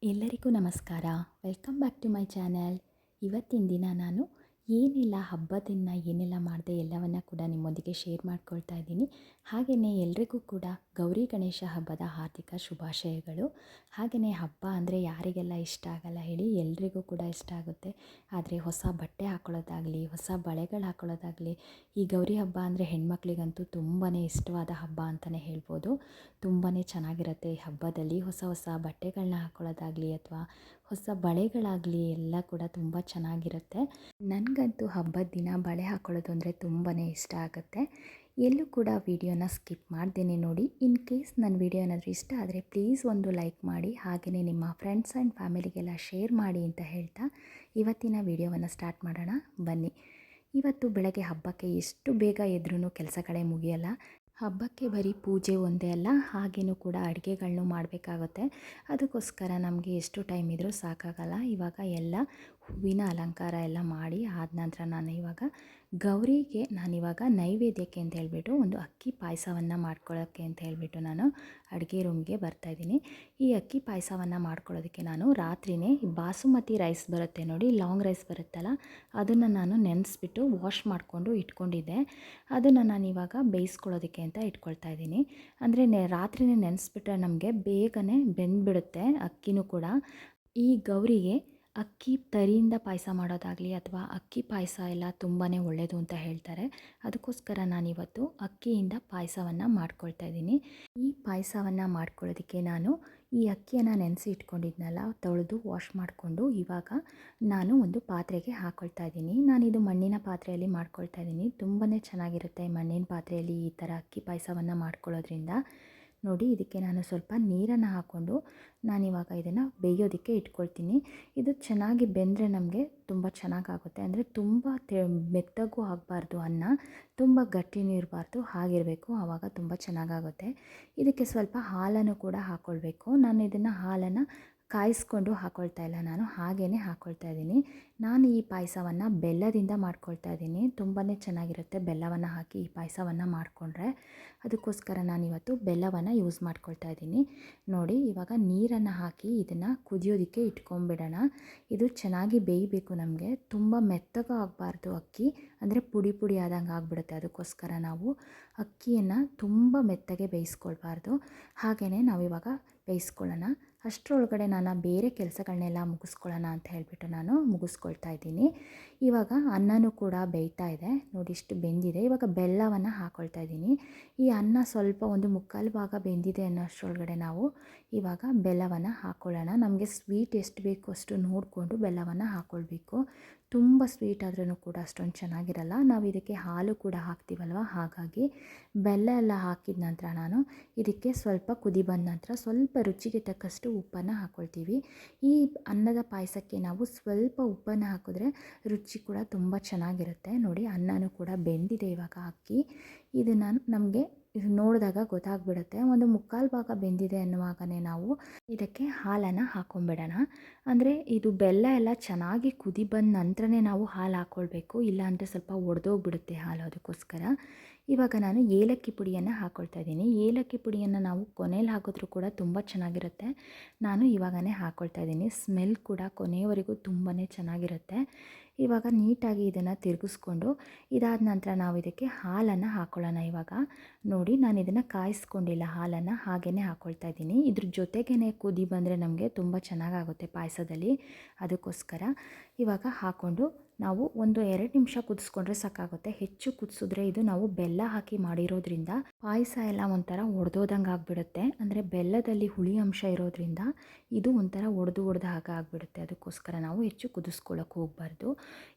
ಎಲ್ಲರಿಗೂ ನಮಸ್ಕಾರ. Welcome back to my channel. ಇವತ್ತಿನ ದಿನ ನಾನು ಏನೆಲ್ಲ ಹಬ್ಬದನ್ನು ಏನೆಲ್ಲ ಮಾಡಿದೆ ಎಲ್ಲವನ್ನು ಕೂಡ ನಿಮ್ಮೊಂದಿಗೆ ಶೇರ್ ಮಾಡ್ಕೊಳ್ತಾ ಇದ್ದೀನಿ. ಹಾಗೆಯೇ ಎಲ್ರಿಗೂ ಕೂಡ ಗೌರಿ ಗಣೇಶ ಹಬ್ಬದ ಹಾರ್ದಿಕ ಶುಭಾಶಯಗಳು. ಹಾಗೆಯೇ ಹಬ್ಬ ಅಂದರೆ ಯಾರಿಗೆಲ್ಲ ಇಷ್ಟ ಆಗಲ್ಲ ಹೇಳಿ, ಎಲ್ರಿಗೂ ಕೂಡ ಇಷ್ಟ ಆಗುತ್ತೆ. ಆದರೆ ಹೊಸ ಬಟ್ಟೆ ಹಾಕ್ಕೊಳ್ಳೋದಾಗಲಿ, ಹೊಸ ಬಳೆಗಳು ಹಾಕ್ಕೊಳ್ಳೋದಾಗಲಿ, ಈ ಗೌರಿ ಹಬ್ಬ ಅಂದರೆ ಹೆಣ್ಮಕ್ಳಿಗಂತೂ ತುಂಬಾ ಇಷ್ಟವಾದ ಹಬ್ಬ ಅಂತಲೇ ಹೇಳ್ಬೋದು. ತುಂಬಾ ಚೆನ್ನಾಗಿರುತ್ತೆ ಈ ಹಬ್ಬದಲ್ಲಿ. ಹೊಸ ಹೊಸ ಬಟ್ಟೆಗಳನ್ನ ಹಾಕ್ಕೊಳ್ಳೋದಾಗಲಿ ಅಥವಾ ಹೊಸ ಬಳೆಗಳಾಗಲಿ ಎಲ್ಲ ಕೂಡ ತುಂಬ ಚೆನ್ನಾಗಿರುತ್ತೆ. ನನಗಂತೂ ಹಬ್ಬದ ದಿನ ಬಳೆ ಹಾಕ್ಕೊಳ್ಳೋದು ಅಂದರೆ ತುಂಬಾ ಇಷ್ಟ ಆಗುತ್ತೆ. ಎಲ್ಲೂ ಕೂಡ ವಿಡಿಯೋನ ಸ್ಕಿಪ್ ಮಾಡ್ದೇನೆ ನೋಡಿ. ಇನ್ ಕೇಸ್ ನನ್ನ ವಿಡಿಯೋ ಏನಾದರೂ ಇಷ್ಟ ಆದರೆ ಪ್ಲೀಸ್ ಒಂದು ಲೈಕ್ ಮಾಡಿ, ಹಾಗೆಯೇ ನಿಮ್ಮ ಫ್ರೆಂಡ್ಸ್ ಆ್ಯಂಡ್ ಫ್ಯಾಮಿಲಿಗೆಲ್ಲ ಶೇರ್ ಮಾಡಿ ಅಂತ ಹೇಳ್ತಾ ಇವತ್ತಿನ ವಿಡಿಯೋವನ್ನು ಸ್ಟಾರ್ಟ್ ಮಾಡೋಣ ಬನ್ನಿ. ಇವತ್ತು ಬೆಳಗ್ಗೆ ಹಬ್ಬಕ್ಕೆ ಎಷ್ಟು ಬೇಗ ಎದ್ರೂ ಕೆಲಸಗಳೇ ಮುಗಿಯಲ್ಲ. ಹಬ್ಬಕ್ಕೆ ಬರೀ ಪೂಜೆ ಒಂದೇ ಅಲ್ಲ, ಹಾಗೇನೂ ಕೂಡ ಅಡುಗೆಗಳನ್ನೂ ಮಾಡಬೇಕಾಗುತ್ತೆ. ಅದಕ್ಕೋಸ್ಕರ ನಮಗೆ ಎಷ್ಟು ಟೈಮ್ ಇದ್ದರೂ ಸಾಕಾಗಲ್ಲ. ಇವಾಗ ಎಲ್ಲ ಹೂವಿನ ಅಲಂಕಾರ ಎಲ್ಲ ಮಾಡಿ ಆದ ನಂತರ ಗೌರಿಗೆ ನಾನಿವಾಗ ನೈವೇದ್ಯಕ್ಕೆ ಅಂತ ಹೇಳ್ಬಿಟ್ಟು ಒಂದು ಅಕ್ಕಿ ಪಾಯಸವನ್ನು ಮಾಡ್ಕೊಳ್ಳೋಕ್ಕೆ ಅಂತ ಹೇಳ್ಬಿಟ್ಟು ನಾನು ಅಡುಗೆ ರೂಮ್ಗೆ ಬರ್ತಾಯಿದ್ದೀನಿ. ಈ ಅಕ್ಕಿ ಪಾಯಸವನ್ನು ಮಾಡ್ಕೊಳ್ಳೋದಕ್ಕೆ ನಾನು ರಾತ್ರಿಯೇ ಬಾಸುಮತಿ ರೈಸ್ ಬರುತ್ತೆ ನೋಡಿ, ಲಾಂಗ್ ರೈಸ್ ಬರುತ್ತಲ್ಲ, ಅದನ್ನು ನಾನು ನೆನೆಸ್ಬಿಟ್ಟು ವಾಶ್ ಮಾಡಿಕೊಂಡು ಇಟ್ಕೊಂಡಿದ್ದೆ. ಅದನ್ನು ನಾನಿವಾಗ ಬೇಯಿಸ್ಕೊಳ್ಳೋದಕ್ಕೆ ಅಂತ ಇಟ್ಕೊಳ್ತಾ ಇದ್ದೀನಿ. ಅಂದರೆ ರಾತ್ರಿಯೇ ನೆನೆಸ್ಬಿಟ್ರೆ ನಮಗೆ ಬೇಗನೆ ಬೆಂದ್ಬಿಡುತ್ತೆ ಅಕ್ಕಿನೂ ಕೂಡ. ಈ ಗೌರಿಗೆ ಅಕ್ಕಿ ತರಿಯಿಂದ ಪಾಯಸ ಮಾಡೋದಾಗಲಿ ಅಥವಾ ಅಕ್ಕಿ ಪಾಯಸ ಎಲ್ಲ ತುಂಬಾ ಒಳ್ಳೆಯದು ಅಂತ ಹೇಳ್ತಾರೆ. ಅದಕ್ಕೋಸ್ಕರ ನಾನಿವತ್ತು ಅಕ್ಕಿಯಿಂದ ಪಾಯಸವನ್ನು ಮಾಡ್ಕೊಳ್ತಾ ಇದ್ದೀನಿ. ಈ ಪಾಯಸವನ್ನು ಮಾಡ್ಕೊಳ್ಳೋದಕ್ಕೆ ನಾನು ಈ ಅಕ್ಕಿಯನ್ನು ನೆನೆಸಿ ಇಟ್ಕೊಂಡಿದ್ನಲ್ಲ, ತೊಳೆದು ವಾಶ್ ಮಾಡಿಕೊಂಡು ಇವಾಗ ನಾನು ಒಂದು ಪಾತ್ರೆಗೆ ಹಾಕ್ಕೊಳ್ತಾ ಇದ್ದೀನಿ. ನಾನಿದು ಮಣ್ಣಿನ ಪಾತ್ರೆಯಲ್ಲಿ ಮಾಡ್ಕೊಳ್ತಾ ಇದ್ದೀನಿ. ತುಂಬಾ ಚೆನ್ನಾಗಿರುತ್ತೆ ಮಣ್ಣಿನ ಪಾತ್ರೆಯಲ್ಲಿ ಈ ಥರ ಅಕ್ಕಿ ಪಾಯಸವನ್ನು ಮಾಡ್ಕೊಳ್ಳೋದ್ರಿಂದ. ನೋಡಿ, ಇದಕ್ಕೆ ನಾನು ಸ್ವಲ್ಪ ನೀರನ್ನು ಹಾಕ್ಕೊಂಡು ನಾನಿವಾಗ ಇದನ್ನು ಬೇಯೋದಕ್ಕೆ ಇಟ್ಕೊಳ್ತೀನಿ. ಇದು ಚೆನ್ನಾಗಿ ಬೆಂದರೆ ನಮಗೆ ತುಂಬ ಚೆನ್ನಾಗಾಗುತ್ತೆ. ಅಂದರೆ ತುಂಬ ಮೆತ್ತಗೂ ಆಗಬಾರ್ದು, ಅನ್ನ ತುಂಬ ಗಟ್ಟಿನೂ ಇರಬಾರ್ದು, ಹಾಗಿರಬೇಕು. ಆವಾಗ ತುಂಬ ಚೆನ್ನಾಗಾಗುತ್ತೆ. ಇದಕ್ಕೆ ಸ್ವಲ್ಪ ಹಾಲನ್ನು ಕೂಡ ಹಾಕ್ಕೊಳ್ಬೇಕು. ನಾನು ಇದನ್ನು ಹಾಲನ್ನು ಕಾಯಿಸ್ಕೊಂಡು ಹಾಕ್ಕೊಳ್ತಾ ಇಲ್ಲ, ನಾನು ಹಾಗೇ ಹಾಕ್ಕೊಳ್ತಾ ಇದ್ದೀನಿ. ನಾನು ಈ ಪಾಯಸವನ್ನು ಬೆಲ್ಲದಿಂದ ಮಾಡ್ಕೊಳ್ತಾ ಇದ್ದೀನಿ. ತುಂಬಾ ಚೆನ್ನಾಗಿರುತ್ತೆ ಬೆಲ್ಲವನ್ನು ಹಾಕಿ ಈ ಪಾಯಸವನ್ನು ಮಾಡಿಕೊಂಡ್ರೆ. ಅದಕ್ಕೋಸ್ಕರ ನಾನಿವತ್ತು ಬೆಲ್ಲವನ್ನು ಯೂಸ್ ಮಾಡ್ಕೊಳ್ತಾ ಇದ್ದೀನಿ. ನೋಡಿ, ಇವಾಗ ನೀರನ್ನು ಹಾಕಿ ಇದನ್ನು ಕುದಿಯೋದಕ್ಕೆ ಇಟ್ಕೊಂಡ್ಬಿಡೋಣ. ಇದು ಚೆನ್ನಾಗಿ ಬೇಯಬೇಕು ನಮಗೆ. ತುಂಬ ಮೆತ್ತಗೂ ಆಗಬಾರ್ದು ಅಕ್ಕಿ, ಅಂದರೆ ಪುಡಿ ಪುಡಿ ಆದಂಗೆ ಆಗಿಬಿಡುತ್ತೆ. ಅದಕ್ಕೋಸ್ಕರ ನಾವು ಅಕ್ಕಿಯನ್ನು ತುಂಬ ಮೆತ್ತಗೆ ಬೇಯಿಸ್ಕೊಳ್ಬಾರ್ದು. ಹಾಗೆಯೇ ನಾವಿವಾಗ ಬೇಯಿಸ್ಕೊಳ್ಳೋಣ. ಅಷ್ಟರೊಳಗಡೆ ನಾನು ಬೇರೆ ಕೆಲಸಗಳನ್ನೆಲ್ಲ ಮುಗಿಸ್ಕೊಳ್ಳೋಣ ಅಂತ ಹೇಳಿಬಿಟ್ಟು ನಾನು ಮುಗಿಸ್ಕೊಳ್ತಾ ಇದ್ದೀನಿ. ಇವಾಗ ಅನ್ನನೂ ಕೂಡ ಬೇಯ್ತಾ ಇದೆ ನೋಡಿ, ಇಷ್ಟು ಬೆಂದಿದೆ. ಇವಾಗ ಬೆಲ್ಲವನ್ನು ಹಾಕ್ಕೊಳ್ತಾ ಇದ್ದೀನಿ. ಈ ಅನ್ನ ಸ್ವಲ್ಪ ಒಂದು ಮುಕ್ಕಾಲು ಭಾಗ ಬೆಂದಿದೆ ಅನ್ನೋಷ್ಟರೊಳಗಡೆ ನಾವು ಇವಾಗ ಬೆಲ್ಲವನ್ನು ಹಾಕ್ಕೊಳ್ಳೋಣ. ನಮಗೆ ಸ್ವೀಟ್ ಎಷ್ಟು ಬೇಕು ಅಷ್ಟು ನೋಡಿಕೊಂಡು ಬೆಲ್ಲವನ್ನು ಹಾಕ್ಕೊಳ್ಬೇಕು. ತುಂಬ ಸ್ವೀಟ್ ಆದ್ರೂ ಕೂಡ ಅಷ್ಟೊಂದು ಚೆನ್ನಾಗಿರಲ್ಲ. ನಾವು ಇದಕ್ಕೆ ಹಾಲು ಕೂಡ ಹಾಕ್ತೀವಲ್ವ, ಹಾಗಾಗಿ ಬೆಲ್ಲ ಎಲ್ಲ ಹಾಕಿದ ನಂತರ ನಾನು ಇದಕ್ಕೆ ಸ್ವಲ್ಪ ಕುದಿ ಬಂದ ನಂತರ ಸ್ವಲ್ಪ ರುಚಿಗೆ ತಕ್ಕಷ್ಟು ಉಪ್ಪನ್ನು ಹಾಕ್ಕೊಳ್ತೀವಿ. ಈ ಅನ್ನದ ಪಾಯಸಕ್ಕೆ ನಾವು ಸ್ವಲ್ಪ ಉಪ್ಪನ್ನು ಹಾಕಿದ್ರೆ ರುಚಿ ಕೂಡ ತುಂಬ ಚೆನ್ನಾಗಿರುತ್ತೆ. ನೋಡಿ, ಅನ್ನನೂ ಕೂಡ ಬೆಂದಿದೆ ಇವಾಗ ಅಕ್ಕಿ. ಇದನ್ನು ನಮಗೆ ನೋಡಿದಾಗ ಗೊತ್ತಾಗ್ಬಿಡುತ್ತೆ. ಒಂದು ಮುಕ್ಕಾಲು ಭಾಗ ಬೆಂದಿದೆ ಅನ್ನುವಾಗಲೇ ನಾವು ಇದಕ್ಕೆ ಹಾಲನ್ನು ಹಾಕ್ಕೊಂಬಿಡೋಣ. ಅಂದರೆ ಇದು ಬೆಲ್ಲ ಎಲ್ಲ ಚೆನ್ನಾಗಿ ಕುದಿ ಬಂದ ನಂತರನೇ ನಾವು ಹಾಲು ಹಾಕ್ಕೊಳ್ಬೇಕು, ಇಲ್ಲಾಂದರೆ ಸ್ವಲ್ಪ ಒಡೆದೋಗ್ಬಿಡುತ್ತೆ ಹಾಲು. ಅದಕ್ಕೋಸ್ಕರ ಇವಾಗ ನಾನು ಏಲಕ್ಕಿ ಪುಡಿಯನ್ನು ಹಾಕ್ಕೊಳ್ತಾ ಇದ್ದೀನಿ. ಏಲಕ್ಕಿ ಪುಡಿಯನ್ನು ನಾವು ಕೊನೆಯಲ್ಲಿ ಹಾಕಿದ್ರೂ ಕೂಡ ತುಂಬ ಚೆನ್ನಾಗಿರುತ್ತೆ. ನಾನು ಇವಾಗಲೇ ಹಾಕ್ಕೊಳ್ತಾ ಇದ್ದೀನಿ. ಸ್ಮೆಲ್ ಕೂಡ ಕೊನೆಯವರೆಗೂ ತುಂಬಾ ಚೆನ್ನಾಗಿರುತ್ತೆ. ಇವಾಗ ನೀಟಾಗಿ ಇದನ್ನು ತಿರುಗಿಸ್ಕೊಂಡು ಇದಾದ ನಂತರ ನಾವು ಇದಕ್ಕೆ ಹಾಲನ್ನು ಹಾಕ್ಕೊಳ್ಳೋಣ. ಇವಾಗ ನೋಡಿ, ನಾನು ಇದನ್ನು ಕಾಯಿಸ್ಕೊಂಡಿಲ್ಲ, ಹಾಲನ್ನು ಹಾಗೇ ಹಾಕ್ಕೊಳ್ತಾ ಇದ್ದೀನಿ. ಇದ್ರ ಜೊತೆಗೇ ಕುದಿ ಬಂದರೆ ನಮಗೆ ತುಂಬ ಚೆನ್ನಾಗಾಗುತ್ತೆ ಪಾಯಸದಲ್ಲಿ. ಅದಕ್ಕೋಸ್ಕರ ಇವಾಗ ಹಾಕ್ಕೊಂಡು ನಾವು ಒಂದು 2 ನಿಮಿಷ ಕುದಿಸ್ಕೊಂಡ್ರೆ ಸಾಕಾಗುತ್ತೆ. ಹೆಚ್ಚು ಕುದಿಸಿದ್ರೆ ಇದು ನಾವು ಬೆಲ್ಲ ಹಾಕಿ ಮಾಡಿರೋದ್ರಿಂದ ಪಾಯಸ ಎಲ್ಲ ಒಂಥರ ಒಡೆದೋದಂಗೆ ಆಗಿಬಿಡುತ್ತೆ. ಅಂದರೆ ಬೆಲ್ಲದಲ್ಲಿ ಹುಳಿ ಅಂಶ ಇರೋದ್ರಿಂದ ಇದು ಒಂಥರ ಒಡೆದು ಹಾಗೆ ಆಗಿಬಿಡುತ್ತೆ. ಅದಕ್ಕೋಸ್ಕರ ನಾವು ಹೆಚ್ಚು ಕುದಿಸ್ಕೊಳ್ಳೋಕೆ ಹೋಗಬಾರ್ದು.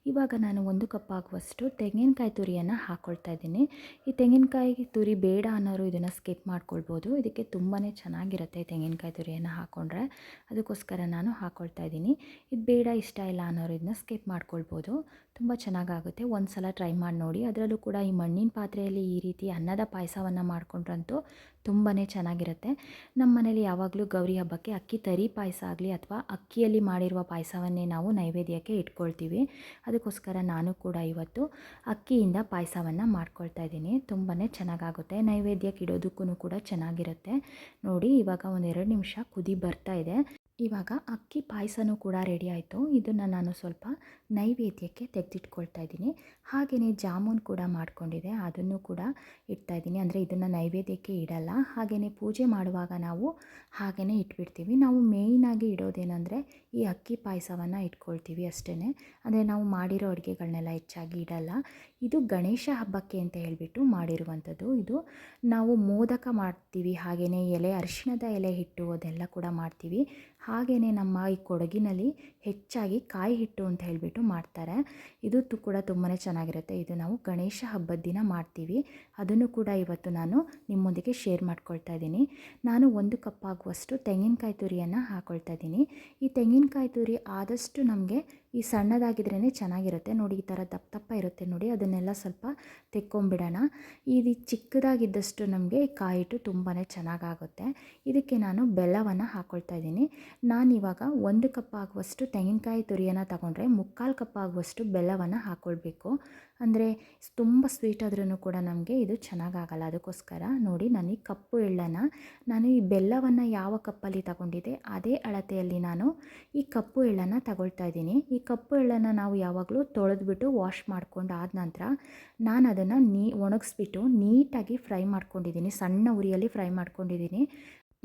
ಇವಾಗ ನಾನು 1 ಕಪ್ ಆಗುವಷ್ಟು ತೆಂಗಿನಕಾಯಿ ತುರಿಯನ್ನು ಹಾಕ್ಕೊಳ್ತಾ ಇದ್ದೀನಿ. ಈ ತೆಂಗಿನಕಾಯಿ ತುರಿ ಬೇಡ ಅನ್ನೋರು ಇದನ್ನು ಸ್ಕಿಪ್ ಮಾಡ್ಕೊಳ್ಬೋದು. ಇದಕ್ಕೆ ತುಂಬಾ ಚೆನ್ನಾಗಿರುತ್ತೆ ತೆಂಗಿನಕಾಯಿ ತುರಿಯನ್ನು ಹಾಕ್ಕೊಂಡ್ರೆ. ಅದಕ್ಕೋಸ್ಕರ ನಾನು ಹಾಕ್ಕೊಳ್ತಾ ಇದ್ದೀನಿ. ಇದು ಬೇಡ, ಇಷ್ಟ ಇಲ್ಲ ಅನ್ನೋರು ಇದನ್ನ ಸ್ಕಿಪ್ ಮಾಡ್ಕೊಳ್ಬೋದು. ತುಂಬ ಚೆನ್ನಾಗಾಗುತ್ತೆ. ಒಂದು ಸಲ ಟ್ರೈ ಮಾಡಿ ನೋಡಿ. ಅದರಲ್ಲೂ ಕೂಡ ಈ ಮಣ್ಣಿನ ಪಾತ್ರೆಯಲ್ಲಿ ಈ ರೀತಿ ಅನ್ನದ ಪಾಯಸವನ್ನು ಮಾಡ್ಕೊಂಡ್ರಂತೂ ತುಂಬಾ ಚೆನ್ನಾಗಿರುತ್ತೆ. ನಮ್ಮ ಮನೇಲಿ ಯಾವಾಗಲೂ ಗೌರಿ ಹಬ್ಬಕ್ಕೆ ಅಕ್ಕಿ ತರಿ ಪಾಯಸ ಆಗಲಿ ಅಥವಾ ಅಕ್ಕಿಯಲ್ಲಿ ಮಾಡಿರುವ ಪಾಯಸವನ್ನೇ ನಾವು ನೈವೇದ್ಯಕ್ಕೆ ಇಟ್ಕೊಳ್ತೀವಿ. ಅದಕ್ಕೋಸ್ಕರ ನಾನು ಕೂಡ ಇವತ್ತು ಅಕ್ಕಿಯಿಂದ ಪಾಯಸವನ್ನು ಮಾಡ್ಕೊಳ್ತಾ ಇದ್ದೀನಿ. ತುಂಬಾ ಚೆನ್ನಾಗಾಗುತ್ತೆ. ನೈವೇದ್ಯಕ್ಕೆ ಇಡೋದಕ್ಕೂ ಕೂಡ ಚೆನ್ನಾಗಿರುತ್ತೆ. ನೋಡಿ, ಇವಾಗ ಒಂದು 2 ನಿಮಿಷ ಕುದಿ ಬರ್ತಾ ಇದೆ. ಇವಾಗ ಅಕ್ಕಿ ಪಾಯಸನೂ ಕೂಡ ರೆಡಿ ಆಯಿತು. ಇದನ್ನು ನಾನು ಸ್ವಲ್ಪ ನೈವೇದ್ಯಕ್ಕೆ ತೆಗೆದಿಟ್ಕೊಳ್ತಾ ಇದ್ದೀನಿ. ಹಾಗೆಯೇ ಜಾಮೂನ್ ಕೂಡ ಮಾಡ್ಕೊಂಡಿದ್ದೆ, ಅದನ್ನು ಕೂಡ ಇಡ್ತಾಯಿದ್ದೀನಿ. ಅಂದರೆ ಇದನ್ನು ನೈವೇದ್ಯಕ್ಕೆ ಇಡಲ್ಲ, ಹಾಗೆಯೇ ಪೂಜೆ ಮಾಡುವಾಗ ನಾವು ಹಾಗೆಯೇ ಇಟ್ಬಿಡ್ತೀವಿ. ನಾವು ಮೇಯ್ನಾಗಿ ಇಡೋದೇನೆಂದರೆ ಈ ಅಕ್ಕಿ ಪಾಯಸವನ್ನು ಇಟ್ಕೊಳ್ತೀವಿ ಅಷ್ಟೇ. ಅಂದರೆ ನಾವು ಮಾಡಿರೋ ಅಡುಗೆಗಳನ್ನೆಲ್ಲ ಹೆಚ್ಚಾಗಿ ಇಡಲ್ಲ. ಇದು ಗಣೇಶ ಹಬ್ಬಕ್ಕೆ ಅಂತ ಹೇಳಿಬಿಟ್ಟು ಮಾಡಿರುವಂಥದ್ದು. ಇದು ನಾವು ಮೋದಕ ಮಾಡ್ತೀವಿ, ಹಾಗೆಯೇ ಅರಿಶಿಣದ ಎಲೆ ಹಿಟ್ಟು ಅದೆಲ್ಲ ಕೂಡ ಮಾಡ್ತೀವಿ. ಹಾಗೆಯೇ ನಮ್ಮ ಈ ಕೊಡಗಿನಲ್ಲಿ ಹೆಚ್ಚಾಗಿ ಕಾಯಿ ಹಿಟ್ಟು ಅಂತ ಹೇಳಿಬಿಟ್ಟು ಮಾಡ್ತಾರೆ. ಇದು ಕೂಡ ತುಂಬಾ ಚೆನ್ನಾಗಿರುತ್ತೆ. ಇದು ನಾವು ಗಣೇಶ ಹಬ್ಬದ ದಿನ ಮಾಡ್ತೀವಿ. ಅದನ್ನು ಕೂಡ ಇವತ್ತು ನಾನು ನಿಮ್ಮೊಂದಿಗೆ ಶೇರ್ ಮಾಡ್ಕೊಳ್ತಾ ಇದ್ದೀನಿ. ನಾನು 1 ಕಪ್ ಆಗುವಷ್ಟು ತೆಂಗಿನಕಾಯಿ ತುರಿಯನ್ನು ಹಾಕ್ಕೊಳ್ತಾ ಇದ್ದೀನಿ. ಈ ತೆಂಗಿನಕಾಯಿ ತುರಿ ಆದಷ್ಟು ನಮಗೆ ಈ ಸಣ್ಣದಾಗಿದ್ರೇ ಚೆನ್ನಾಗಿರುತ್ತೆ. ನೋಡಿ ಈ ಥರ ದಪ್ಪ ದಪ್ಪ ಇರುತ್ತೆ ನೋಡಿ, ಅದನ್ನೆಲ್ಲ ಸ್ವಲ್ಪ ತೆಕ್ಕೊಂಬಿಡೋಣ. ಇದು ಚಿಕ್ಕದಾಗಿದ್ದಷ್ಟು ನಮಗೆ ಕಾಯಿ ಹಿಟ್ಟು ತುಂಬಾ ಚೆನ್ನಾಗಾಗುತ್ತೆ. ಇದಕ್ಕೆ ನಾನು ಬೆಲ್ಲವನ್ನು ಹಾಕ್ಕೊಳ್ತಾ ಇದ್ದೀನಿ. ನಾನಿವಾಗ 1 ಕಪ್ ಆಗುವಷ್ಟು ತೆಂಗಿನಕಾಯಿ ತುರಿಯನ್ನು ತಗೊಂಡ್ರೆ 3/4 ಕಪ್ ಆಗುವಷ್ಟು ಬೆಲ್ಲವನ್ನು ಹಾಕ್ಕೊಳ್ಬೇಕು. ಅಂದರೆ ತುಂಬ ಸ್ವೀಟ್ ಆದ್ರೂ ಕೂಡ ನಮಗೆ ಇದು ಚೆನ್ನಾಗಾಗಲ್ಲ. ಅದಕ್ಕೋಸ್ಕರ ನೋಡಿ, ನಾನು ಈ ಕಪ್ಪು ಎಳ್ಳನ್ನು, ನಾನು ಈ ಬೆಲ್ಲವನ್ನು ಯಾವ ಕಪ್ಪಲ್ಲಿ ತಗೊಂಡಿದ್ದೆ ಅದೇ ಅಳತೆಯಲ್ಲಿ ನಾನು ಈ ಕಪ್ಪು ಎಳ್ಳನ್ನು ತಗೊಳ್ತಾ ಇದ್ದೀನಿ. ಈ ಕಪ್ಪು ಎಳ್ಳನ್ನು ನಾವು ಯಾವಾಗಲೂ ತೊಳೆದ್ಬಿಟ್ಟು ವಾಶ್ ಮಾಡ್ಕೊಂಡು ಆದ ನಂತರ ನಾನು ಅದನ್ನು ಒಣಗಿಸ್ಬಿಟ್ಟು ನೀಟಾಗಿ ಫ್ರೈ ಮಾಡ್ಕೊಂಡಿದ್ದೀನಿ. ಸಣ್ಣ ಉರಿಯಲ್ಲಿ ಫ್ರೈ ಮಾಡ್ಕೊಂಡಿದ್ದೀನಿ.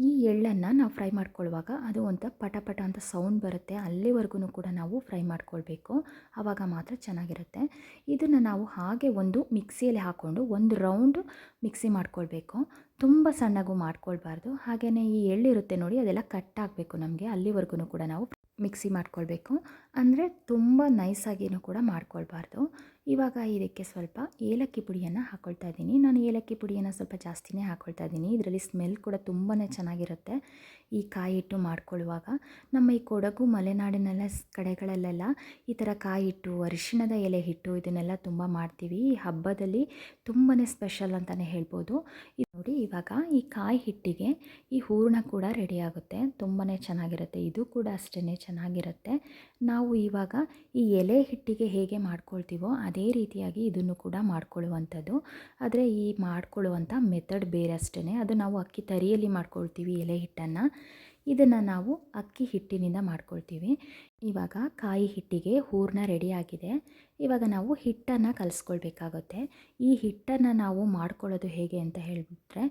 ಈ ಎಳ್ಳನ್ನು ನಾವು ಫ್ರೈ ಮಾಡ್ಕೊಳ್ಳುವಾಗ ಅದು ಒಂಥರ ಪಟ ಪಟ ಅಂತ ಸೌಂಡ್ ಬರುತ್ತೆ, ಅಲ್ಲಿವರೆಗೂ ಕೂಡ ನಾವು ಫ್ರೈ ಮಾಡ್ಕೊಳ್ಬೇಕು. ಆವಾಗ ಮಾತ್ರ ಚೆನ್ನಾಗಿರುತ್ತೆ. ಇದನ್ನು ನಾವು ಹಾಗೆ ಒಂದು ಮಿಕ್ಸಿಯಲ್ಲಿ ಹಾಕ್ಕೊಂಡು ಒಂದು ರೌಂಡು ಮಿಕ್ಸಿ ಮಾಡ್ಕೊಳ್ಬೇಕು. ತುಂಬ ಸಣ್ಣಗೂ ಮಾಡ್ಕೊಳ್ಬಾರ್ದು. ಹಾಗೆಯೇ ಈ ಎಳ್ಳಿರುತ್ತೆ ನೋಡಿ, ಅದೆಲ್ಲ ಕಟ್ ಆಗಬೇಕು ನಮಗೆ, ಅಲ್ಲಿವರೆಗೂ ಕೂಡ ನಾವು ಮಿಕ್ಸಿ ಮಾಡ್ಕೊಳ್ಬೇಕು. ಅಂದರೆ ತುಂಬ ನೈಸಾಗಿಯೂ ಕೂಡ ಮಾಡ್ಕೊಳ್ಬಾರ್ದು. ಇವಾಗ ಇದಕ್ಕೆ ಸ್ವಲ್ಪ ಏಲಕ್ಕಿ ಪುಡಿಯನ್ನು ಹಾಕ್ಕೊಳ್ತಾ ಇದ್ದೀನಿ. ನಾನು ಏಲಕ್ಕಿ ಪುಡಿಯನ್ನು ಸ್ವಲ್ಪ ಜಾಸ್ತಿನೇ ಹಾಕ್ಕೊಳ್ತಾ ಇದ್ದೀನಿ. ಇದರಲ್ಲಿ ಸ್ಮೆಲ್ ಕೂಡ ತುಂಬಾ ಚೆನ್ನಾಗಿರುತ್ತೆ ಈ ಕಾಯಿ ಹಿಟ್ಟು ಮಾಡ್ಕೊಳ್ಳುವಾಗ. ನಮ್ಮ ಈ ಕೊಡಗು ಮಲೆನಾಡಿನೆಲ್ಲ ಕಡೆಗಳಲ್ಲೆಲ್ಲ ಈ ಥರ ಕಾಯಿ ಹಿಟ್ಟು, ಅರಿಶಿಣದ ಎಲೆ ಹಿಟ್ಟು ಇದನ್ನೆಲ್ಲ ತುಂಬ ಮಾಡ್ತೀವಿ. ಈ ಹಬ್ಬದಲ್ಲಿ ತುಂಬಾ ಸ್ಪೆಷಲ್ ಅಂತಲೇ ಹೇಳ್ಬೋದು. ಇದು ನೋಡಿ, ಇವಾಗ ಈ ಕಾಯಿ ಹಿಟ್ಟಿಗೆ ಈ ಹೂರಣ ಕೂಡ ರೆಡಿ ಆಗುತ್ತೆ. ತುಂಬಾ ಚೆನ್ನಾಗಿರುತ್ತೆ. ಇದು ಕೂಡ ಅಷ್ಟೇ ಚೆನ್ನಾಗಿರುತ್ತೆ. ನಾವು ಇವಾಗ ಈ ಎಲೆ ಹಿಟ್ಟಿಗೆ ಹೇಗೆ ಮಾಡ್ಕೊಳ್ತೀವೋ ಅದೇ ರೀತಿಯಾಗಿ ಇದನ್ನು ಕೂಡ ಮಾಡ್ಕೊಳ್ಳುವಂಥದ್ದು. ಆದರೆ ಈ ಮಾಡ್ಕೊಳ್ಳುವಂಥ ಮೆಥಡ್ ಬೇರೆ ಅಷ್ಟೇ. ಅದು ನಾವು ಅಕ್ಕಿ ತರಿಯಲ್ಲಿ ಮಾಡ್ಕೊಳ್ತೀವಿ ಎಲೆ ಹಿಟ್ಟನ್ನು. ಇದನ್ನು ನಾವು ಅಕ್ಕಿ ಹಿಟ್ಟಿನಿಂದ ಮಾಡ್ಕೊಳ್ತೀವಿ. ಇವಾಗ ಕಾಯಿ ಹಿಟ್ಟಿಗೆ ಹೂರಣ ರೆಡಿಯಾಗಿದೆ. ಇವಾಗ ನಾವು ಹಿಟ್ಟನ್ನು ಕಲಿಸ್ಕೊಳ್ಬೇಕಾಗುತ್ತೆ. ಈ ಹಿಟ್ಟನ್ನು ನಾವು ಮಾಡ್ಕೊಳ್ಳೋದು ಹೇಗೆ ಅಂತ ಹೇಳಿಬಿಟ್ರೆ,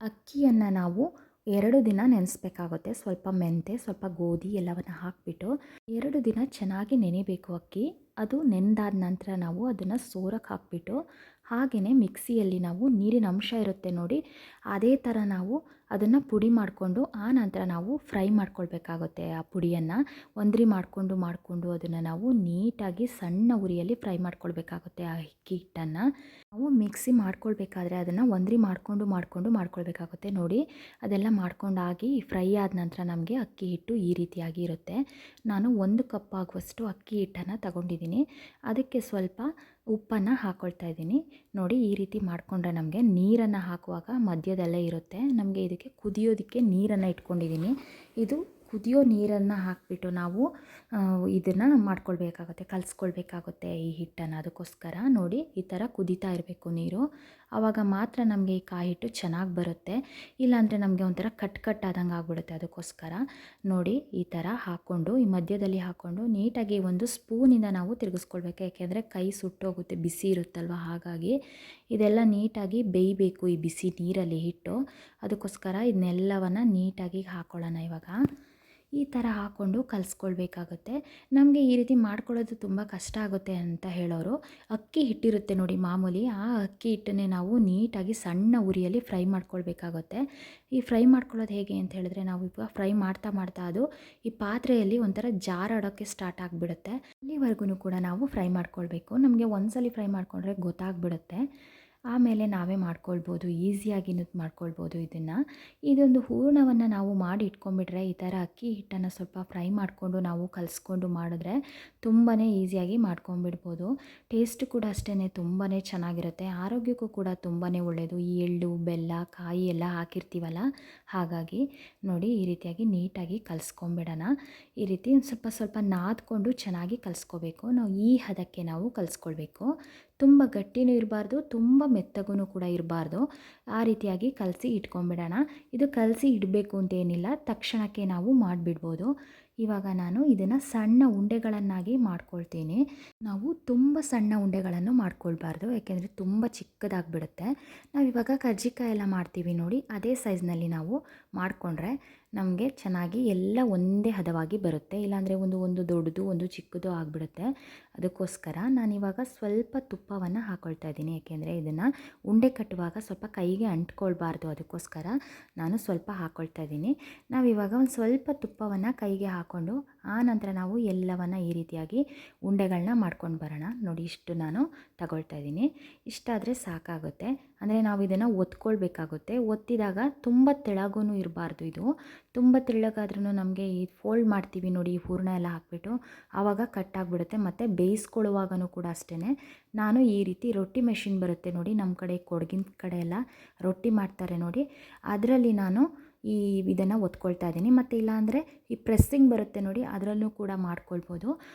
ಅಕ್ಕಿಯನ್ನು ನಾವು 2 ದಿನ ನೆನೆಸ್ಬೇಕಾಗುತ್ತೆ. ಸ್ವಲ್ಪ ಮೆಂತೆ, ಸ್ವಲ್ಪ ಗೋಧಿ ಎಲ್ಲವನ್ನು ಹಾಕಿಬಿಟ್ಟು 2 ದಿನ ಚೆನ್ನಾಗಿ ನೆನೆಬೇಕು ಅಕ್ಕಿ. ಅದು ನೆನೆದಾದ ನಂತರ ನಾವು ಅದನ್ನು ಸೋರಕ್ಕೆ ಹಾಕಿಬಿಟ್ಟು ಹಾಗೆಯೇ ಮಿಕ್ಸಿಯಲ್ಲಿ ನಾವು ನೀರಿನ ಅಂಶ ಇರುತ್ತೆ ನೋಡಿ, ಅದೇ ಥರ ನಾವು ಅದನ್ನು ಪುಡಿ ಮಾಡಿಕೊಂಡು ಆ ನಂತರ ನಾವು ಫ್ರೈ ಮಾಡ್ಕೊಳ್ಬೇಕಾಗುತ್ತೆ. ಆ ಪುಡಿಯನ್ನು ಒಂದ್ರಿ ಮಾಡಿಕೊಂಡು ಅದನ್ನು ನಾವು ನೀಟಾಗಿ ಸಣ್ಣ ಉರಿಯಲ್ಲಿ ಫ್ರೈ ಮಾಡ್ಕೊಳ್ಬೇಕಾಗುತ್ತೆ. ಆ ಅಕ್ಕಿ ಹಿಟ್ಟನ್ನು ನಾವು ಮಿಕ್ಸಿ ಮಾಡ್ಕೊಳ್ಬೇಕಾದ್ರೆ ಅದನ್ನು ಒಂದ್ರಿ ಮಾಡ್ಕೊಳ್ಬೇಕಾಗುತ್ತೆ. ನೋಡಿ, ಅದೆಲ್ಲ ಮಾಡ್ಕೊಂಡಾಗಿ ಫ್ರೈ ಆದ ನಂತರ ನಮಗೆ ಅಕ್ಕಿ ಹಿಟ್ಟು ಈ ರೀತಿಯಾಗಿ ಇರುತ್ತೆ. ನಾನು 1 ಕಪ್ ಆಗುವಷ್ಟು ಅಕ್ಕಿ ಹಿಟ್ಟನ್ನು ತಗೊಂಡಿದ್ದೀನಿ. ಅದಕ್ಕೆ ಸ್ವಲ್ಪ ಉಪ್ಪನ್ನು ಹಾಕ್ಕೊಳ್ತಾ ಇದ್ದೀನಿ. ನೋಡಿ, ಈ ರೀತಿ ಮಾಡಿಕೊಂಡ್ರೆ ನಮಗೆ ನೀರನ್ನು ಹಾಕುವಾಗ ಮಧ್ಯದಲ್ಲೇ ಇರುತ್ತೆ. ನಮಗೆ ಇದಕ್ಕೆ ಕುದಿಯೋದಕ್ಕೆ ನೀರನ್ನು ಇಟ್ಕೊಂಡಿದ್ದೀನಿ. ಇದು ಕುದಿಯೋ ನೀರನ್ನು ಹಾಕಿಬಿಟ್ಟು ನಾವು ಇದನ್ನು ಕಲಿಸ್ಕೊಳ್ಬೇಕಾಗುತ್ತೆ ಈ ಹಿಟ್ಟನ್ನು. ಅದಕ್ಕೋಸ್ಕರ ನೋಡಿ, ಈ ಥರ ಕುದೀತಾ ಇರಬೇಕು ನೀರು. ಆವಾಗ ಮಾತ್ರ ನಮಗೆ ಈ ಕಾಯಿ ಹಿಟ್ಟು ಚೆನ್ನಾಗಿ ಬರುತ್ತೆ. ಇಲ್ಲಾಂದರೆ ನಮಗೆ ಒಂಥರ ಕಟ್ ಆದಂಗೆ ಆಗಿಬಿಡುತ್ತೆ. ಅದಕ್ಕೋಸ್ಕರ ನೋಡಿ, ಈ ಥರ ಹಾಕ್ಕೊಂಡು ಈ ಮಧ್ಯದಲ್ಲಿ ಹಾಕ್ಕೊಂಡು ನೀಟಾಗಿ ಒಂದು ಸ್ಪೂನಿಂದ ನಾವು ತಿರುಗಿಸ್ಕೊಳ್ಬೇಕು. ಯಾಕೆಂದರೆ ಕೈ ಸುಟ್ಟೋಗುತ್ತೆ, ಬಿಸಿ ಇರುತ್ತಲ್ವ. ಹಾಗಾಗಿ ಇದೆಲ್ಲ ನೀಟಾಗಿ ಬೇಯಬೇಕು ಈ ಬಿಸಿ ನೀರಲ್ಲಿ ಹಿಟ್ಟು. ಅದಕ್ಕೋಸ್ಕರ ಇದನ್ನೆಲ್ಲವನ್ನು ನೀಟಾಗಿ ಹಾಕ್ಕೊಳ್ಳೋಣ. ಇವಾಗ ಈ ಥರ ಹಾಕ್ಕೊಂಡು ಕಲಿಸ್ಕೊಳ್ಬೇಕಾಗುತ್ತೆ. ನಮಗೆ ಈ ರೀತಿ ಮಾಡ್ಕೊಳ್ಳೋದು ತುಂಬ ಕಷ್ಟ ಆಗುತ್ತೆ ಅಂತ ಹೇಳೋರು, ಅಕ್ಕಿ ಹಿಟ್ಟಿರುತ್ತೆ ನೋಡಿ ಮಾಮೂಲಿ, ಆ ಅಕ್ಕಿ ಹಿಟ್ಟನ್ನೇ ನಾವು ನೀಟಾಗಿ ಸಣ್ಣ ಉರಿಯಲ್ಲಿ ಫ್ರೈ ಮಾಡ್ಕೊಳ್ಬೇಕಾಗುತ್ತೆ. ಈ ಫ್ರೈ ಮಾಡ್ಕೊಳ್ಳೋದು ಹೇಗೆ ಅಂತ ಹೇಳಿದ್ರೆ, ನಾವು ಈಗ ಫ್ರೈ ಮಾಡ್ತಾ ಅದು ಈ ಪಾತ್ರೆಯಲ್ಲಿ ಒಂಥರ ಜಾರಾಡೋಕ್ಕೆ ಸ್ಟಾರ್ಟ್ ಆಗಿಬಿಡುತ್ತೆ. ಅಲ್ಲಿವರೆಗೂ ಕೂಡ ನಾವು ಫ್ರೈ ಮಾಡ್ಕೊಳ್ಬೇಕು. ನಮಗೆ ಒಂದ್ಸಲಿ ಫ್ರೈ ಮಾಡಿಕೊಂಡ್ರೆ ಗೊತ್ತಾಗ್ಬಿಡುತ್ತೆ. ಆಮೇಲೆ ನಾವೇ ಮಾಡ್ಕೊಳ್ಬೋದು, ಈಸಿಯಾಗಿ ಮಾಡ್ಕೊಳ್ಬೋದು ಇದನ್ನು. ಇದೊಂದು ಹೂರಣವನ್ನು ನಾವು ಮಾಡಿ ಇಟ್ಕೊಂಡ್ಬಿಟ್ರೆ, ಈ ಥರ ಅಕ್ಕಿ ಹಿಟ್ಟನ್ನು ಸ್ವಲ್ಪ ಫ್ರೈ ಮಾಡಿಕೊಂಡು ನಾವು ಕಲಿಸ್ಕೊಂಡು ಮಾಡಿದ್ರೆ ತುಂಬಾ ಈಸಿಯಾಗಿ ಮಾಡ್ಕೊಂಡ್ಬಿಡ್ಬೋದು. ಟೇಸ್ಟ್ ಕೂಡ ಅಷ್ಟೇ ತುಂಬಾ ಚೆನ್ನಾಗಿರುತ್ತೆ. ಆರೋಗ್ಯಕ್ಕೂ ಕೂಡ ತುಂಬಾ ಒಳ್ಳೆಯದು. ಈ ಎಳ್ಳು, ಬೆಲ್ಲ, ಕಾಯಿ ಎಲ್ಲ ಹಾಕಿರ್ತೀವಲ್ಲ, ಹಾಗಾಗಿ ನೋಡಿ ಈ ರೀತಿಯಾಗಿ ನೀಟಾಗಿ ಕಲಿಸ್ಕೊಂಬಿಡೋಣ. ಈ ರೀತಿ ಸ್ವಲ್ಪ ನಾದ್ಕೊಂಡು ಚೆನ್ನಾಗಿ ಕಲಿಸ್ಕೋಬೇಕು. ನಾವು ಈ ಹದಕ್ಕೆ ನಾವು ಕಲಿಸ್ಕೊಳ್ಬೇಕು. ತುಂಬ ಗಟ್ಟಿನೂ ಇರಬಾರ್ದು, ತುಂಬ ಮೆತ್ತಗೂ ಕೂಡ ಇರಬಾರ್ದು. ಆ ರೀತಿಯಾಗಿ ಕಲಸಿ ಇಟ್ಕೊಂಡ್ಬಿಡೋಣ. ಇದು ಕಲಸಿ ಇಡಬೇಕು ಅಂತೇನಿಲ್ಲ, ತಕ್ಷಣಕ್ಕೆ ನಾವು ಮಾಡಿಬಿಡ್ಬೋದು. ಇವಾಗ ನಾನು ಇದನ್ನು ಸಣ್ಣ ಉಂಡೆಗಳನ್ನಾಗಿ ಮಾಡ್ಕೊಳ್ತೀನಿ. ನಾವು ತುಂಬ ಸಣ್ಣ ಉಂಡೆಗಳನ್ನು ಮಾಡ್ಕೊಳ್ಬಾರ್ದು, ಯಾಕೆಂದರೆ ತುಂಬ ಚಿಕ್ಕದಾಗಿಬಿಡುತ್ತೆ. ನಾವಿವಾಗ ಕರ್ಜಿಕಾಯಿ ಎಲ್ಲ ಮಾಡ್ತೀವಿ ನೋಡಿ, ಅದೇ ಸೈಜ್ನಲ್ಲಿ ನಾವು ಮಾಡಿಕೊಂಡ್ರೆ ನಮಗೆ ಚೆನ್ನಾಗಿ ಎಲ್ಲ ಒಂದೇ ಹದವಾಗಿ ಬರುತ್ತೆ. ಇಲ್ಲಾಂದರೆ ಒಂದು ದೊಡ್ಡದು ಒಂದು ಚಿಕ್ಕದು ಆಗಿಬಿಡುತ್ತೆ. ಅದಕ್ಕೋಸ್ಕರ ನಾನಿವಾಗ ಸ್ವಲ್ಪ ತುಪ್ಪವನ್ನು ಹಾಕ್ಕೊಳ್ತಾ ಇದ್ದೀನಿ, ಯಾಕೆಂದರೆ ಇದನ್ನು ಉಂಡೆ ಕಟ್ಟುವಾಗ ಸ್ವಲ್ಪ ಕೈಗೆ ಅಂಟ್ಕೊಳ್ಬಾರ್ದು. ಅದಕ್ಕೋಸ್ಕರ ನಾನು ಸ್ವಲ್ಪ ಹಾಕ್ಕೊಳ್ತಾ ಇದ್ದೀನಿ. ನಾವಿವಾಗ ಒಂದು ಸ್ವಲ್ಪ ತುಪ್ಪವನ್ನು ಕೈಗೆ ಹಾಕ್ಕೊಂಡು ಆನಂತರ ನಾವು ಎಲ್ಲವನ್ನು ಈ ರೀತಿಯಾಗಿ ಉಂಡೆಗಳನ್ನ ಮಾಡ್ಕೊಂಡು ಬರೋಣ. ನೋಡಿ, ಇಷ್ಟು ನಾನು ತಗೊಳ್ತಾ ಇದ್ದೀನಿ. ಇಷ್ಟಾದರೆ ಸಾಕಾಗುತ್ತೆ. ಅಂದರೆ ನಾವು ಇದನ್ನು ಒತ್ಕೊಳ್ಬೇಕಾಗುತ್ತೆ. ಒತ್ತಿದಾಗ ತುಂಬ ತೆಳಗೂ ಇರಬಾರ್ದು. ಇದು ತುಂಬ ತೆಳ್ಳಗಾದ್ರೂ ನಮಗೆ ಈ ಫೋಲ್ಡ್ ಮಾಡ್ತೀವಿ ನೋಡಿ, ಈ ಹೂರಣ ಎಲ್ಲ ಹಾಕ್ಬಿಟ್ಟು ಆವಾಗ ಕಟ್ಟಾಗಿಬಿಡುತ್ತೆ. ಮತ್ತು ಬೇಯಿಸ್ಕೊಳ್ಳುವಾಗನೂ ಕೂಡ ಅಷ್ಟೇ ನಾನು ಈ ರೀತಿ ರೊಟ್ಟಿ ಮೆಷಿನ್ ಬರುತ್ತೆ ನೋಡಿ, ನಮ್ಮ ಕಡೆ ಕೊಡಗಿನ ಕಡೆ ಎಲ್ಲ ರೊಟ್ಟಿ ಮಾಡ್ತಾರೆ ನೋಡಿ, ಅದರಲ್ಲಿ ನಾನು ಇದನ್ನು ಒತ್ಕೊಳ್ತಾ ಇದ್ದೀನಿ. ಮತ್ತು ಇಲ್ಲಾಂದರೆ ಈ ಪ್ರೆಸ್ಸಿಂಗ್ ಬರುತ್ತೆ ನೋಡಿ, ಅದರಲ್ಲೂ ಕೂಡ ಮಾಡ್ಕೊಳ್ಬೋದು.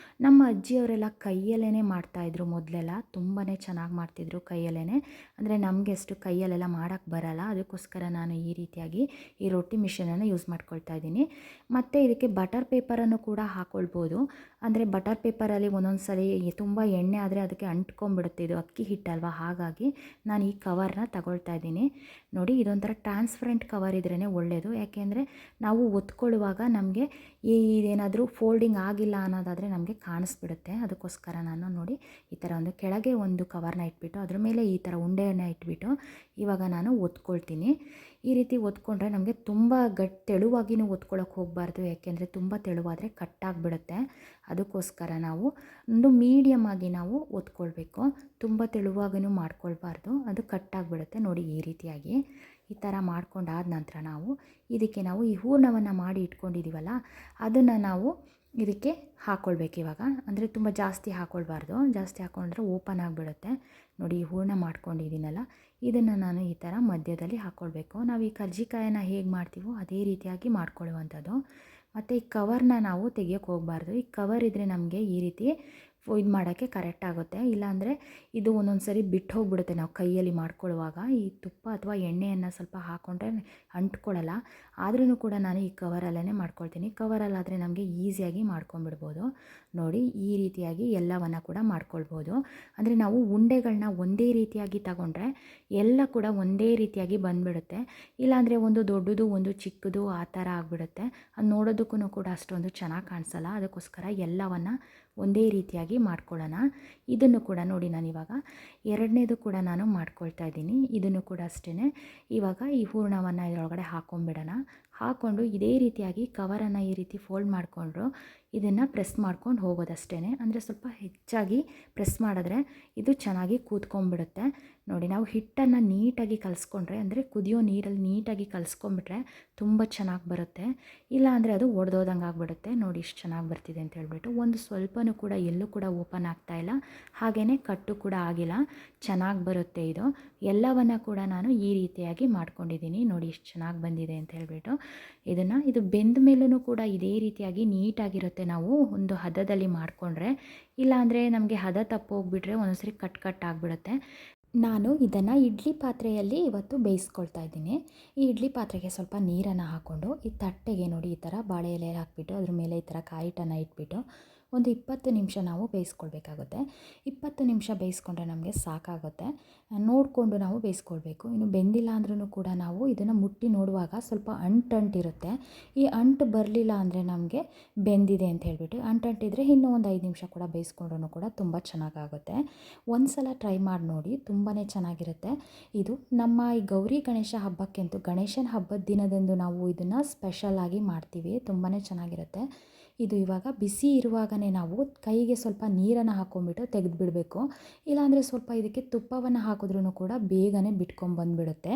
ನಮ್ಮ ಅಜ್ಜಿಯವರೆಲ್ಲ ಕೈಯಲ್ಲೇ ಮಾಡ್ತಾಯಿದ್ರು ಮೊದಲೆಲ್ಲ, ತುಂಬಾ ಚೆನ್ನಾಗಿ ಮಾಡ್ತಿದ್ರು ಕೈಯಲ್ಲೇ. ಅಂದರೆ ನಮಗೆ ಅಷ್ಟು ಕೈಯಲ್ಲೆಲ್ಲ ಮಾಡೋಕ್ಕೆ ಬರಲ್ಲ, ಅದಕ್ಕೋಸ್ಕರ ನಾನು ಈ ರೀತಿಯಾಗಿ ಈ ರೊಟ್ಟಿ ಮಿಷನನ್ನು ಯೂಸ್ ಮಾಡ್ಕೊಳ್ತಾ ಇದ್ದೀನಿ. ಮತ್ತು ಇದಕ್ಕೆ ಬಟರ್ ಪೇಪರನ್ನು ಕೂಡ ಹಾಕ್ಕೊಳ್ಬೋದು. ಅಂದರೆ ಬಟರ್ ಪೇಪರಲ್ಲಿ ಒಂದೊಂದು ಸಲ ತುಂಬ ಎಣ್ಣೆ ಆದರೆ ಅದಕ್ಕೆ ಅಂಟ್ಕೊಂಡ್ಬಿಡುತ್ತೆ, ಇದು ಅಕ್ಕಿ ಹಿಟ್ಟಲ್ವ, ಹಾಗಾಗಿ ನಾನು ಈ ಕವರ್ನ ತಗೊಳ್ತಾ ಇದ್ದೀನಿ. ನೋಡಿ, ಇದೊಂಥರ ಟ್ರಾನ್ಸ್ಪರೆಂಟ್ ಕವರ್ ಇದ್ರೇ ಒಳ್ಳೆಯದು, ಯಾಕೆಂದರೆ ನಾವು ಒತ್ಕೊಳ್ಳುವಾಗ ನಮಗೆ ಇದೇನಾದರೂ ಫೋಲ್ಡಿಂಗ್ ಆಗಿಲ್ಲ ಅನ್ನೋದಾದರೆ ನಮಗೆ ಕಾಣಿಸ್ಬಿಡುತ್ತೆ. ಅದಕ್ಕೋಸ್ಕರ ನಾನು ನೋಡಿ ಈ ಥರ ಒಂದು ಕೆಳಗೆ ಒಂದು ಕವರ್ನ ಇಟ್ಬಿಟ್ಟು ಅದ್ರ ಮೇಲೆ ಈ ಥರ ಉಂಡೆಯನ್ನು ಇಟ್ಬಿಟ್ಟು ಇವಾಗ ನಾನು ಒತ್ಕೊಳ್ತೀನಿ. ಈ ರೀತಿ ಒತ್ಕೊಂಡ್ರೆ ನಮಗೆ ತುಂಬ ತೆಳುವಾಗಿನೂ ಒತ್ಕೊಳ್ಳೋಕೆ ಹೋಗಬಾರ್ದು, ಯಾಕೆಂದರೆ ತುಂಬ ತೆಳುವಾದರೆ ಕಟ್ಟಾಗಿಬಿಡುತ್ತೆ. ಅದಕ್ಕೋಸ್ಕರ ನಾವು ಒಂದು ಮೀಡಿಯಮ್ ಆಗಿ ನಾವು ಒತ್ಕೊಳ್ಬೇಕು, ತುಂಬ ತೆಳುವಾಗಿನೂ ಮಾಡ್ಕೊಳ್ಬಾರ್ದು, ಅದು ಕಟ್ಟಾಗಿಬಿಡುತ್ತೆ. ನೋಡಿ, ಈ ರೀತಿಯಾಗಿ ಈ ಥರ ಮಾಡ್ಕೊಂಡಾದ ನಂತರ ಇದಕ್ಕೆ ನಾವು ಈ ಹೂರಣವನ್ನು ಮಾಡಿ ಇಟ್ಕೊಂಡಿದ್ದೀವಲ್ಲ, ಅದನ್ನು ನಾವು ಇದಕ್ಕೆ ಹಾಕ್ಕೊಳ್ಬೇಕು ಇವಾಗ. ಅಂದರೆ ತುಂಬ ಜಾಸ್ತಿ ಹಾಕ್ಕೊಳ್ಬಾರ್ದು, ಜಾಸ್ತಿ ಹಾಕ್ಕೊಂಡ್ರೆ ಓಪನ್ ಆಗಿಬಿಡುತ್ತೆ. ನೋಡಿ, ಈ ಹೂರಣ ಮಾಡ್ಕೊಂಡಿದ್ದೀನಲ್ಲ, ಇದನ್ನು ನಾನು ಈ ಥರ ಮಧ್ಯದಲ್ಲಿ ಹಾಕ್ಕೊಳ್ಬೇಕು. ನಾವು ಈ ಕರ್ಜಿಕಾಯನ್ನು ಹೇಗೆ ಮಾಡ್ತೀವೋ ಅದೇ ರೀತಿಯಾಗಿ ಮಾಡ್ಕೊಳ್ಳುವಂಥದ್ದು. ಮತ್ತು ಈ ಕವರ್ನ ನಾವು ತೆಗಿಯೋಕ್ಕೆ ಹೋಗಬಾರ್ದು. ಈ ಕವರ್ ಇದ್ದರೆ ನಮಗೆ ಈ ರೀತಿ ಇದು ಮಾಡೋಕ್ಕೆ ಕರೆಕ್ಟ್ ಆಗುತ್ತೆ. ಇಲ್ಲಾಂದರೆ ಇದು ಒಂದೊಂದು ಸರಿ ಬಿಟ್ಟು ಹೋಗಿಬಿಡುತ್ತೆ. ನಾವು ಕೈಯಲ್ಲಿ ಮಾಡ್ಕೊಳ್ಳುವಾಗ ಈ ತುಪ್ಪ ಅಥವಾ ಎಣ್ಣೆಯನ್ನು ಸ್ವಲ್ಪ ಹಾಕ್ಕೊಂಡ್ರೆ ಅಂಟ್ಕೊಳ್ಳಲ್ಲ. ಆದ್ರೂ ಕೂಡ ನಾನು ಈ ಕವರಲ್ಲೇ ಮಾಡ್ಕೊಳ್ತೀನಿ. ಕವರಲ್ಲಾದರೆ ನಮಗೆ ಈಸಿಯಾಗಿ ಮಾಡ್ಕೊಂಬಿಡ್ಬೋದು. ನೋಡಿ, ಈ ರೀತಿಯಾಗಿ ಎಲ್ಲವನ್ನು ಕೂಡ ಮಾಡ್ಕೊಳ್ಬೋದು. ಅಂದರೆ ನಾವು ಉಂಡೆಗಳನ್ನ ಒಂದೇ ರೀತಿಯಾಗಿ ತಗೊಂಡ್ರೆ ಎಲ್ಲ ಕೂಡ ಒಂದೇ ರೀತಿಯಾಗಿ ಬಂದುಬಿಡುತ್ತೆ. ಇಲ್ಲಾಂದರೆ ಒಂದು ದೊಡ್ಡದು ಒಂದು ಚಿಕ್ಕದು ಆ ಥರ ಆಗಿಬಿಡುತ್ತೆ. ಅದು ನೋಡೋದಕ್ಕೂ ಕೂಡ ಅಷ್ಟೊಂದು ಚೆನ್ನಾಗಿ ಕಾಣಿಸಲ್ಲ. ಅದಕ್ಕೋಸ್ಕರ ಎಲ್ಲವನ್ನು ಒಂದೇ ರೀತಿಯಾಗಿ ಮಾಡ್ಕೊಳ್ಳೋಣ. ಇದನ್ನು ಕೂಡ ನೋಡಿ, ನಾನಿವಾಗ ಎರಡನೇದು ಕೂಡ ನಾನು ಮಾಡ್ಕೊಳ್ತಾ ಇದ್ದೀನಿ. ಇದನ್ನು ಕೂಡ ಅಷ್ಟೇ ಇವಾಗ ಈ ಹೂರಣವನ್ನು ಇದರೊಳಗಡೆ ಹಾಕ್ಕೊಂಬಿಡೋಣ. ಹಾಕ್ಕೊಂಡು ಇದೇ ರೀತಿಯಾಗಿ ಕವರನ್ನು ಈ ರೀತಿ ಫೋಲ್ಡ್ ಮಾಡಿಕೊಂಡು ಇದನ್ನು ಪ್ರೆಸ್ ಮಾಡ್ಕೊಂಡು ಹೋಗೋದಷ್ಟೇ. ಅಂದರೆ ಸ್ವಲ್ಪ ಹೆಚ್ಚಾಗಿ ಪ್ರೆಸ್ ಮಾಡಿದ್ರೆ ಇದು ಚೆನ್ನಾಗಿ ಕೂತ್ಕೊಂಡ್ಬಿಡುತ್ತೆ. ನೋಡಿ, ನಾವು ಹಿಟ್ಟನ್ನು ನೀಟಾಗಿ ಕಲಿಸ್ಕೊಂಡ್ರೆ, ಅಂದರೆ ಕುದಿಯೋ ನೀರಲ್ಲಿ ನೀಟಾಗಿ ಕಲಿಸ್ಕೊಂಡ್ಬಿಟ್ರೆ ತುಂಬ ಚೆನ್ನಾಗಿ ಬರುತ್ತೆ. ಇಲ್ಲ ಅಂದರೆ ಅದು ಒಡೆದೋದಂಗೆ ಆಗಿಬಿಡುತ್ತೆ. ನೋಡಿ, ಇಷ್ಟು ಚೆನ್ನಾಗಿ ಬರ್ತಿದೆ ಅಂತ ಹೇಳ್ಬಿಟ್ಟು ಒಂದು ಸ್ವಲ್ಪನೂ ಕೂಡ ಎಲ್ಲೂ ಕೂಡ ಓಪನ್ ಆಗ್ತಾಯಿಲ್ಲ, ಹಾಗೆಯೇ ಕಟ್ಟು ಕೂಡ ಆಗಿಲ್ಲ, ಚೆನ್ನಾಗಿ ಬರುತ್ತೆ ಇದು. ಎಲ್ಲವನ್ನು ಕೂಡ ನಾನು ಈ ರೀತಿಯಾಗಿ ಮಾಡ್ಕೊಂಡಿದ್ದೀನಿ. ನೋಡಿ, ಇಷ್ಟು ಚೆನ್ನಾಗಿ ಬಂದಿದೆ ಅಂತ ಹೇಳ್ಬಿಟ್ಟು ಇದು ಬೆಂದ ಮೇಲೂ ಕೂಡ ಇದೇ ರೀತಿಯಾಗಿ ನೀಟಾಗಿರುತ್ತೆ. ನಾವು ಒಂದು ಹದದಲ್ಲಿ ಮಾಡಿಕೊಂಡ್ರೆ, ಇಲ್ಲಾಂದರೆ ನಮಗೆ ಹದ ತಪ್ಪೋಗ್ಬಿಟ್ರೆ ಒಂದೊಂದ್ಸರಿ ಕಟ್ ಆಗಿಬಿಡುತ್ತೆ. ನಾನು ಇದನ್ನು ಇಡ್ಲಿ ಪಾತ್ರೆಯಲ್ಲಿ ಇವತ್ತು ಬೇಯಿಸ್ಕೊಳ್ತಾ ಇದ್ದೀನಿ. ಈ ಇಡ್ಲಿ ಪಾತ್ರೆಗೆ ಸ್ವಲ್ಪ ನೀರನ್ನು ಹಾಕ್ಕೊಂಡು ಈ ತಟ್ಟೆಗೆ ನೋಡಿ ಈ ಥರ ಬಾಳೆ ಎಲೆ ಹಾಕ್ಬಿಟ್ಟು ಅದ್ರ ಮೇಲೆ ಈ ಥರ ಕಾಯಿ ಹಿಟ್ಟನ್ನು ಇಟ್ಬಿಟ್ಟು ಒಂದು 20 ನಿಮಿಷ ನಾವು ಬೇಯಿಸ್ಕೊಳ್ಬೇಕಾಗುತ್ತೆ. 20 ನಿಮಿಷ ಬೇಯಿಸ್ಕೊಂಡ್ರೆ ನಮಗೆ ಸಾಕಾಗುತ್ತೆ. ನೋಡಿಕೊಂಡು ನಾವು ಬೇಯಿಸ್ಕೊಳ್ಬೇಕು. ಇನ್ನು ಬೆಂದಿಲ್ಲ ಅಂದ್ರೂ ಕೂಡ ನಾವು ಇದನ್ನು ಮುಟ್ಟಿ ನೋಡುವಾಗ ಸ್ವಲ್ಪ ಅಂಟಿರುತ್ತೆ. ಈ ಅಂಟು ಬರಲಿಲ್ಲ ಅಂದರೆ ನಮಗೆ ಬೆಂದಿದೆ ಅಂತ ಹೇಳ್ಬಿಟ್ಟು, ಅಂಟಿದ್ರೆ ಇನ್ನೂ ಒಂದು 5 ನಿಮಿಷ ಕೂಡ ಬೇಯಿಸ್ಕೊಂಡ್ರೂ ಕೂಡ ತುಂಬ ಚೆನ್ನಾಗಾಗುತ್ತೆ. ಒಂದು ಸಲ ಟ್ರೈ ಮಾಡಿ ನೋಡಿ, ತುಂಬಾ ಚೆನ್ನಾಗಿರುತ್ತೆ. ಇದು ನಮ್ಮ ಈ ಗೌರಿ ಗಣೇಶ ಹಬ್ಬಕ್ಕೆಂತೂ ಗಣೇಶನ ಹಬ್ಬದ ದಿನದಂದು ನಾವು ಇದನ್ನು ಸ್ಪೆಷಲಾಗಿ ಮಾಡ್ತೀವಿ. ತುಂಬಾ ಚೆನ್ನಾಗಿರುತ್ತೆ. ಇದು ಇವಾಗ ಬಿಸಿ ಇರುವಾಗಲೇ ನಾವು ಕೈಗೆ ಸ್ವಲ್ಪ ನೀರನ್ನು ಹಾಕ್ಕೊಂಬಿಟ್ಟು ತೆಗೆದುಬಿಡಬೇಕು. ಇಲ್ಲಾಂದರೆ ಸ್ವಲ್ಪ ಇದಕ್ಕೆ ತುಪ್ಪವನ್ನು ಹಾಕಿದ್ರೂ ಕೂಡ ಬೇಗನೆ ಬಿಟ್ಕೊಂಡ್ಬಂದುಬಿಡುತ್ತೆ.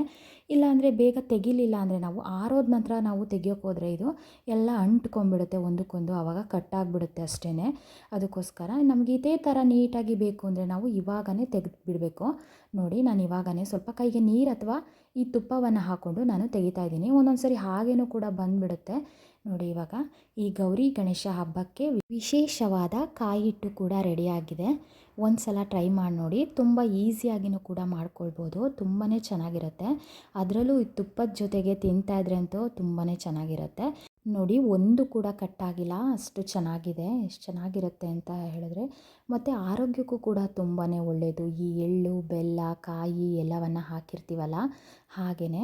ಇಲ್ಲಾಂದರೆ ಬೇಗ ತೆಗಿಲಿಲ್ಲ ಅಂದರೆ ನಾವು ಆರೋದ ನಂತರ ನಾವು ತೆಗಿಯೋಕೆ ಹೋದರೆ ಇದು ಎಲ್ಲ ಅಂಟ್ಕೊಂಡ್ಬಿಡುತ್ತೆ ಒಂದಕ್ಕೊಂದು, ಆವಾಗ ಕಟ್ಟಾಗಿಬಿಡುತ್ತೆ ಅಷ್ಟೇ. ಅದಕ್ಕೋಸ್ಕರ ನಮಗೆ ಇದೇ ಥರ ನೀಟಾಗಿ ಬೇಕು ಅಂದರೆ ನಾವು ಇವಾಗಲೇ ತೆಗೆದುಬಿಡಬೇಕು. ನೋಡಿ, ನಾನು ಇವಾಗಲೇ ಸ್ವಲ್ಪ ಕೈಗೆ ನೀರು ಅಥವಾ ಈ ತುಪ್ಪವನ್ನು ಹಾಕ್ಕೊಂಡು ನಾನು ತೆಗಿತಾ ಇದ್ದೀನಿ. ಒಂದೊಂದು ಸರಿ ಹಾಗೇನೂ ಕೂಡ ಬಂದುಬಿಡುತ್ತೆ. ನೋಡಿ ಇವಾಗ ಈ ಗೌರಿ ಗಣೇಶ ಹಬ್ಬಕ್ಕೆ ವಿಶೇಷವಾದ ಕಾಯಿ ಹಿಟ್ಟು ಕೂಡ ರೆಡಿಯಾಗಿದೆ. ಒಂದು ಸಲ ಟ್ರೈ ಮಾಡಿ ನೋಡಿ, ತುಂಬ ಈಸಿಯಾಗಿಯೂ ಕೂಡ ಮಾಡ್ಕೊಳ್ಬೋದು, ತುಂಬಾ ಚೆನ್ನಾಗಿರುತ್ತೆ. ಅದರಲ್ಲೂ ಈ ತುಪ್ಪದ ಜೊತೆಗೆ ತಿಂತಾಯಿದ್ರೆ ಅಂತೂ ತುಂಬಾ ಚೆನ್ನಾಗಿರುತ್ತೆ. ನೋಡಿ ಒಂದು ಕೂಡ ಕಟ್ಟಾಗಿಲ್ಲ, ಅಷ್ಟು ಚೆನ್ನಾಗಿದೆ. ಎಷ್ಟು ಚೆನ್ನಾಗಿರುತ್ತೆ ಅಂತ ಹೇಳಿದ್ರೆ, ಮತ್ತು ಆರೋಗ್ಯಕ್ಕೂ ಕೂಡ ತುಂಬಾ ಒಳ್ಳೆಯದು. ಈ ಎಳ್ಳು, ಬೆಲ್ಲ, ಕಾಯಿ ಎಲ್ಲವನ್ನು ಹಾಕಿರ್ತೀವಲ್ಲ, ಹಾಗೆಯೇ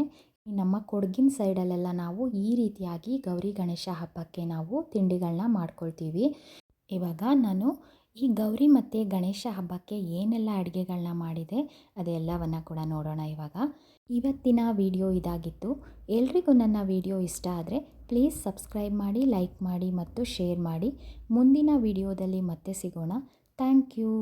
ನಮ್ಮ ಕೊಡಗಿನ ಸೈಡಲ್ಲೆಲ್ಲ ನಾವು ಈ ರೀತಿಯಾಗಿ ಗೌರಿ ಗಣೇಶ ಹಬ್ಬಕ್ಕೆ ನಾವು ತಿಂಡಿಗಳನ್ನ ಮಾಡ್ಕೊಳ್ತೀವಿ. ಇವಾಗ ನಾನು ಈ ಗೌರಿ ಮತ್ತು ಗಣೇಶ ಹಬ್ಬಕ್ಕೆ ಏನೆಲ್ಲ ಅಡುಗೆಗಳನ್ನ ಮಾಡಿದೆ ಅದೆಲ್ಲವನ್ನು ಕೂಡ ನೋಡೋಣ. ಇವತ್ತಿನ ವಿಡಿಯೋ ಇದಾಗಿತ್ತು. ಎಲ್ರಿಗೂ ನನ್ನ ವಿಡಿಯೋ ಇಷ್ಟ ಆದರೆ ಪ್ಲೀಸ್ ಸಬ್ಸ್ಕ್ರೈಬ್ ಮಾಡಿ, ಲೈಕ್ ಮಾಡಿ ಮತ್ತು ಶೇರ್ ಮಾಡಿ. ಮುಂದಿನ ವಿಡಿಯೋದಲ್ಲಿ ಮತ್ತೆ ಸಿಗೋಣ. Thank you.